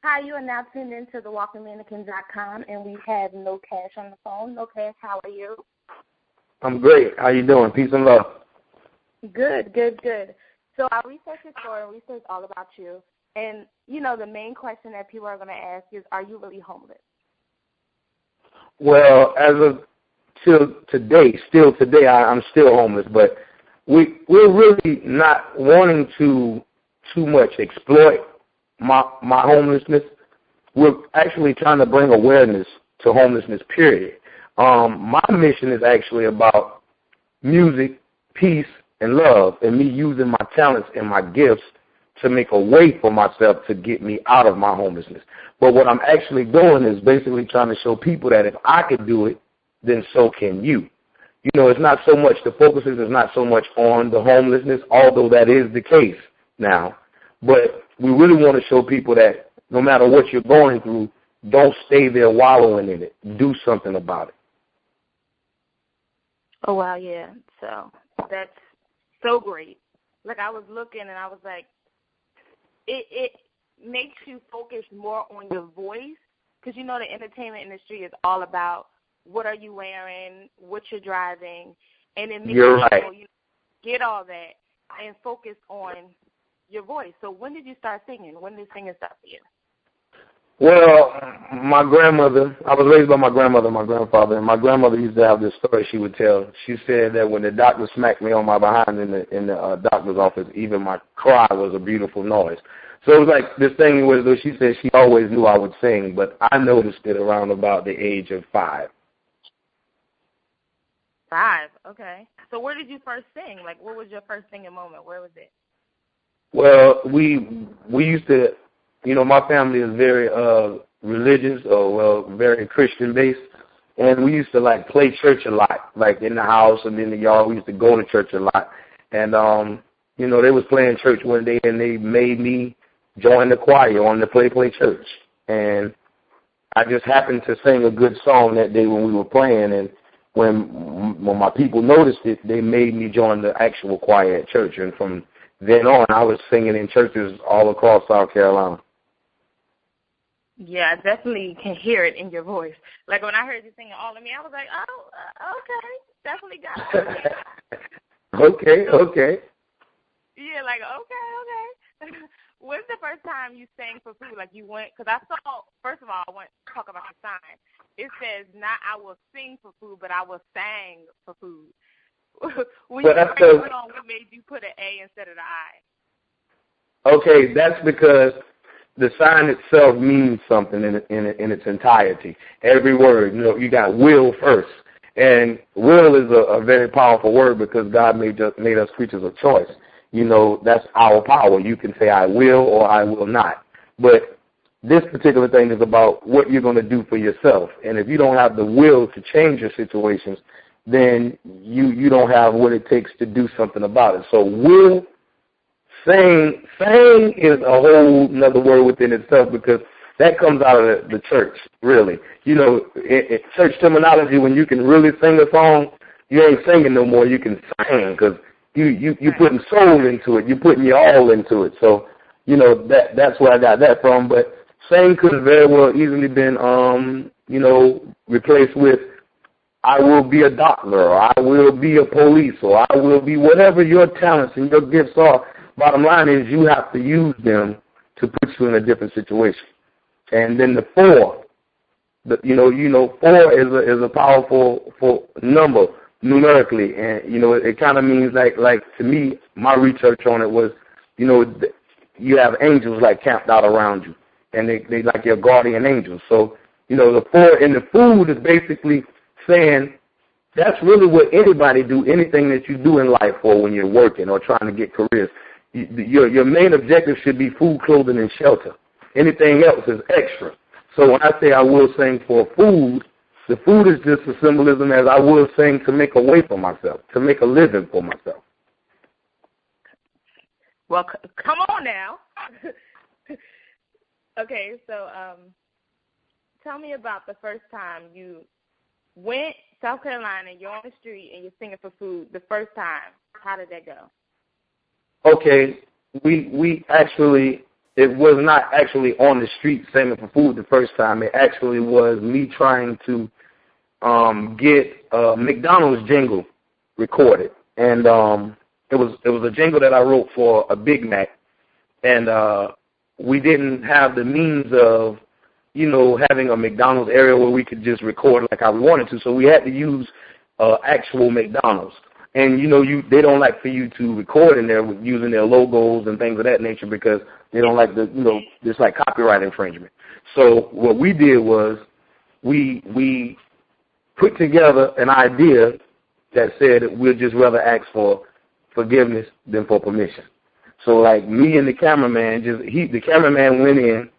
Hi, you are now tuned into TheWalkinMannequin.com, and we have No Cash on the phone. No Cash, how are you? I'm great. How you doing? Peace and love. Good, good, good. So I researched your story and researched all about you. And, you know, the main question that people are going to ask is, are you really homeless? Well, as of still today, I'm still homeless, but we're really not wanting to too much exploit my homelessness. We're actually trying to bring awareness to homelessness, period. My mission is actually about music, peace, and love, and me using my talents and my gifts to make a way for myself to get me out of my homelessness. But what I'm actually doing is basically trying to show people that if I could do it, then so can you. You know, it's not so much, the focus is not so much on the homelessness, although that is the case now. But we really want to show people that no matter what you're going through, don't stay there wallowing in it. Do something about it. Oh, wow, yeah. So that's so great. Like, I was looking and I was like, it makes you focus more on your voice because, you know, the entertainment industry is all about what are you wearing, what you're driving, and it makes You're right. people get all that and focus on your voice. So when did you start singing? When did singing start for you? Well, my grandmother, I was raised by my grandmother and my grandfather, and my grandmother used to have this story she would tell. She said that when the doctor smacked me on my behind in the doctor's office, even my cry was a beautiful noise. So it was like this thing where she said she always knew I would sing, but I noticed it around about the age of 5. 5, okay. So where did you first sing? Like, what was your first singing moment? Where was it? Well, we used to, you know, my family is very religious very Christian-based, and we used to, like, play church a lot, like in the house and in the yard. We used to go to church a lot. And, you know, they was playing church one day, and they made me join the choir on the Play Church. And I just happened to sing a good song that day when we were playing, and when my people noticed it, they made me join the actual choir at church. And from then on, I was singing in churches all across South Carolina. Yeah, I definitely can hear it in your voice. Like, when I heard you singing All of Me, I was like, oh, okay, definitely got it. Okay. Yeah, like, okay. When's the first time you sang for food? Like, you went, because I saw, first of all, I want to talk about the sign. It says, not I will sing for food, but I will sang for food. When you went on, what made you put an A instead of the I? Okay, that's because the sign itself means something in its entirety. Every word, you know, you got will first. And will is a very powerful word because God made us creatures of choice. You know, that's our power. You can say I will or I will not. But this particular thing is about what you're going to do for yourself. And if you don't have the will to change your situations, then you don't have what it takes to do something about it. So will, saying is a whole another word within itself because that comes out of the church, really. You know, in church terminology, when you can really sing a song, you ain't singing no more. You can sing because you putting soul into it. You're putting your all into it. So, you know, that's where I got that from. But sing could have very well easily been, you know, replaced with I will be a doctor, or I will be a police, or I will be whatever your talents and your gifts are. Bottom line is you have to use them to put you in a different situation. And then the 4, you know, 4 is a powerful number numerically, and you know it kind of means like to me, my research on it was, you know, you have angels like camped out around you, and they like your guardian angels. So you know the 4 in the food is basically saying that's really what anybody do, anything that you do in life or when you're working or trying to get careers. Your main objective should be food, clothing, and shelter. Anything else is extra. So when I say I will sing for food, the food is just a symbolism as I will sing to make a way for myself, to make a living for myself. Well, come on now. Okay, so tell me about the first time you went South Carolina, you're on the street, and you're singing for food the first time. How did that go? Okay, we actually it was not actually on the street singing for food the first time. It actually was me trying to get a McDonald's jingle recorded, and it was a jingle that I wrote for a Big Mac, and we didn't have the means of, you know, having a McDonald's area where we could just record like how we wanted to, so we had to use actual McDonald's. And, you know, they don't like for you to record in there with using their logos and things of that nature because they don't like the, you know, it's like copyright infringement. So what we did was we put together an idea that said that we'd just rather ask for forgiveness than for permission. So like me and the cameraman, the cameraman went in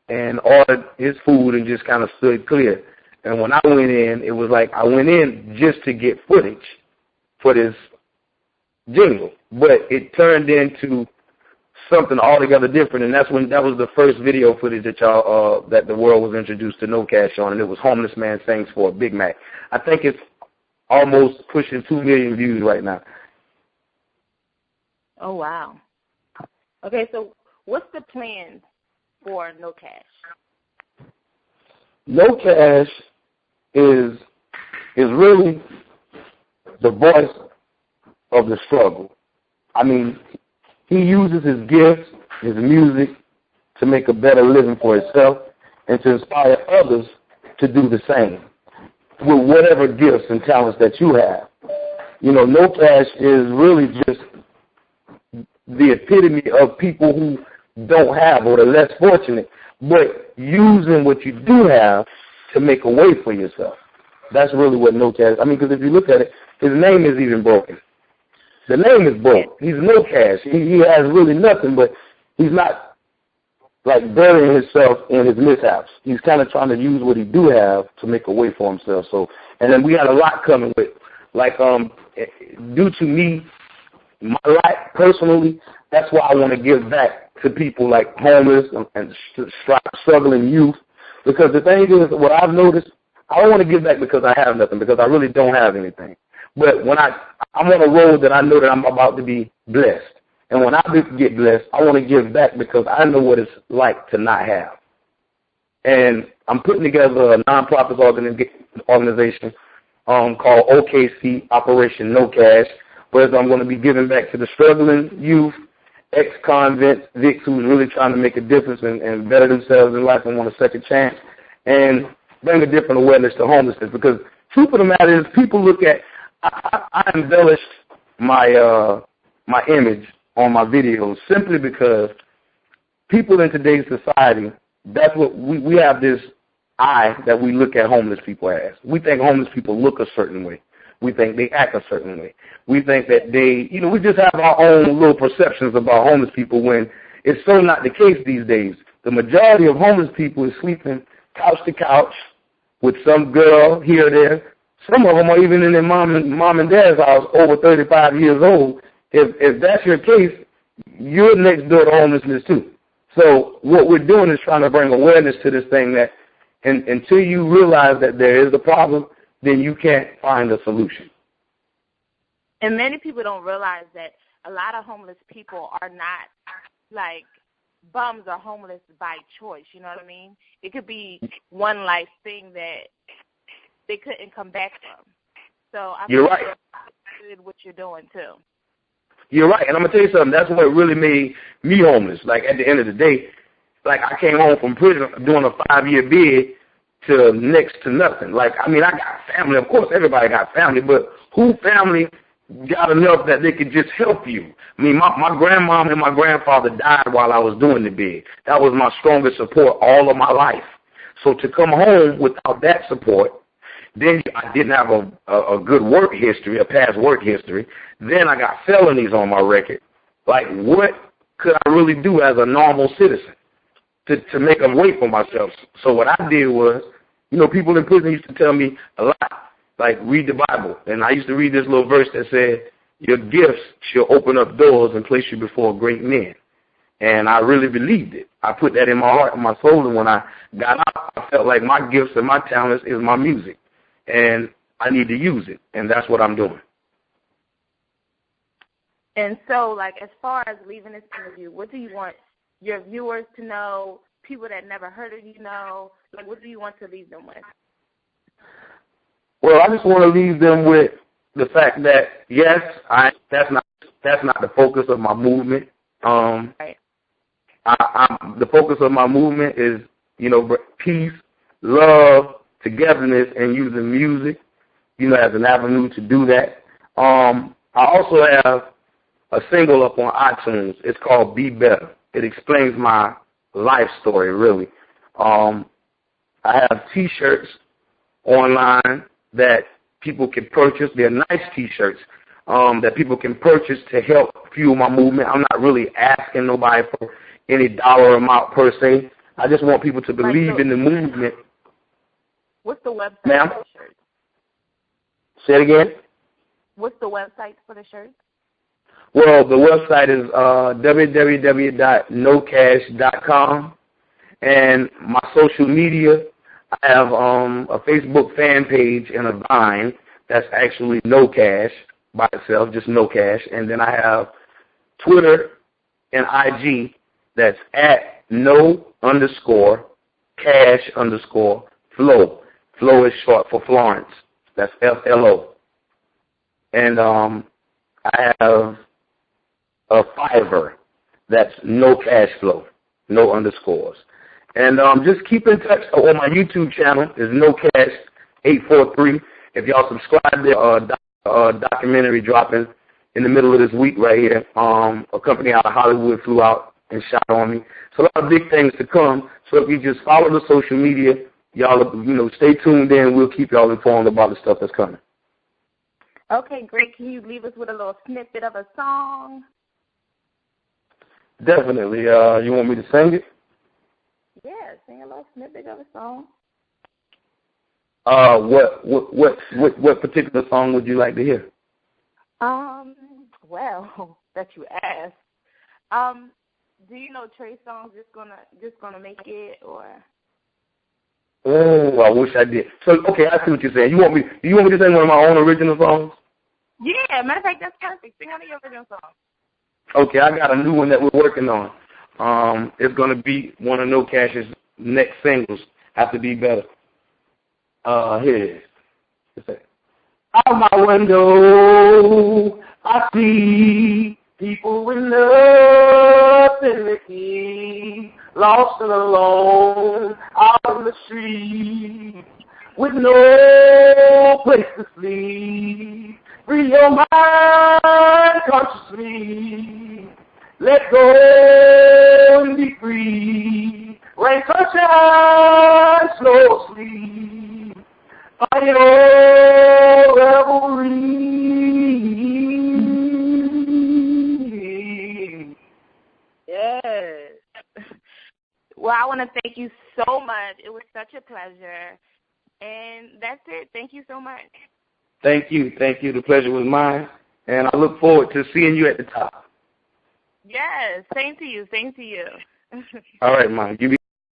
and ordered his food and just kind of stood clear. And when I went in, it was like I went in just to get footage for this jingle, but it turned into something altogether different, and that was the first video footage that that the world was introduced to No Cash on, and it was Homeless Man Sings for a Big Mac. I think it's almost pushing 2 million views right now. Oh, wow. Okay, so what's the plan for No Cash? No Cash is really the voice of the struggle. I mean, he uses his gifts, his music, to make a better living for himself and to inspire others to do the same with whatever gifts and talents that you have. You know, No Cash is really just the epitome of people who don't have or are less fortunate, but using what you do have to make a way for yourself. That's really what No Cash, I mean, because if you look at it, his name is even broken. The name is broke. He's No Cash. He has really nothing, but he's not like burying himself in his mishaps. He's kind of trying to use what he do have to make a way for himself. So, and then we had a lot coming with, like, due to me, my life personally, that's why I want to give back to people like homeless and struggling youth. Because the thing is, what I've noticed, I don't want to give back because I have nothing, because I really don't have anything. But when I'm on a road that I know that I'm about to be blessed. And when I get blessed, I want to give back because I know what it's like to not have. And I'm putting together a nonprofit organization called OKC, Operation No Cash, where I'm going to be giving back to the struggling youth, ex-convicts, who's really trying to make a difference and better themselves in life and want a second chance, and bring a different awareness to homelessness. Because truth of the matter is, people look at, I embellished my my image on my videos simply because people in today's society, that's what we have this eye that we look at homeless people as. We think homeless people look a certain way. We think they act a certain way. We think that they, you know, we just have our own little perceptions about homeless people when it's so not the case these days. The majority of homeless people is sleeping couch to couch with some girl here or there. Some of them are even in their mom and dad's house over 35 years old. If that's your case, you're next door to homelessness too. So what we're doing is trying to bring awareness to this thing that until you realize that there is a problem, then you can't find a solution. And many people don't realize that a lot of homeless people are not like bums or homeless by choice, you know what I mean? It could be one life thing that they couldn't come back from. So I You're right. Good what you're doing too. You're right, and I'm gonna tell you something. That's what really made me homeless. Like at the end of the day, like I came home from prison doing a 5-year bid to next to nothing. Like I mean, I got family. Of course, everybody got family, but who family got enough that they could just help you? I mean, my grandmom and my grandfather died while I was doing the bid. That was my strongest support all of my life. So to come home without that support. Then I didn't have a good work history, a past work history. Then I got felonies on my record. Like, what could I really do as a normal citizen to make a way for myself? So what I did was, you know, people in prison used to tell me a lot, like, read the Bible. And I used to read this little verse that said, your gifts shall open up doors and place you before great men. And I really believed it. I put that in my heart and my soul. And when I got out, I felt like my gifts and my talents is my music. And I need to use it, and that's what I'm doing. And so, like, as far as leaving this interview, what do you want your viewers to know, people that never heard of you know? Like, what do you want to leave them with? Well, I just want to leave them with the fact that, yes, that's not the focus of my movement. Right. The focus of my movement is, peace, love, togetherness, and using music, as an avenue to do that. I also have a single up on iTunes. It's called Be Better. It explains my life story, really. I have T-shirts online that people can purchase. They're nice T-shirts that people can purchase to help fuel my movement. I'm not really asking nobody for any dollar amount per se. I just want people to believe in the movement. What's the website Ma'am? for the shirt? Say it again? What's the website for the shirt? Well, the website is www.nocash.com. And my social media, I have a Facebook fan page and a Vine that's actually No Cash by itself, just No Cash. And then I have Twitter and IG that's at no_cash_flow. Flow is short for Florence. That's FLO. And I have a Fiverr that's No Cash Flow, no underscores. And just keep in touch on my YouTube channel is No Cash 843. If y'all subscribe, there a documentary dropping in the middle of this week right here. A company out of Hollywood flew out and shot on me. So a lot of big things to come. So if you just follow the social media, y'all, stay tuned in. We'll keep y'all informed about the stuff that's coming. Okay, great. Can you leave us with a little snippet of a song? Definitely. You want me to sing it? Yeah, sing a little snippet of a song. What particular song would you like to hear? Well, that you asked. Do you know Trey Songz just gonna make it, or? Oh, I wish I did. So okay, I see what you're saying. Do you want me to sing one of my own original songs? Yeah, matter of fact, that's perfect. Sing one of your original songs. Okay, I got a new one that we're working on. It's gonna be one of No Cash's next singles. Have to Be Better. Here it is. Out my window, I see people with nothing to eat, lost and alone, out on the street, with no place to sleep. Free your mind consciously, let go and be free. Rain, sunshine, slow sleep. Find your revelry. Yes. Well, I want to thank you so much. It was such a pleasure. And that's it. Thank you so much. Thank you. Thank you. The pleasure was mine. And I look forward to seeing you at the top. Yes. Same to you. Same to you. All right, Mom. You be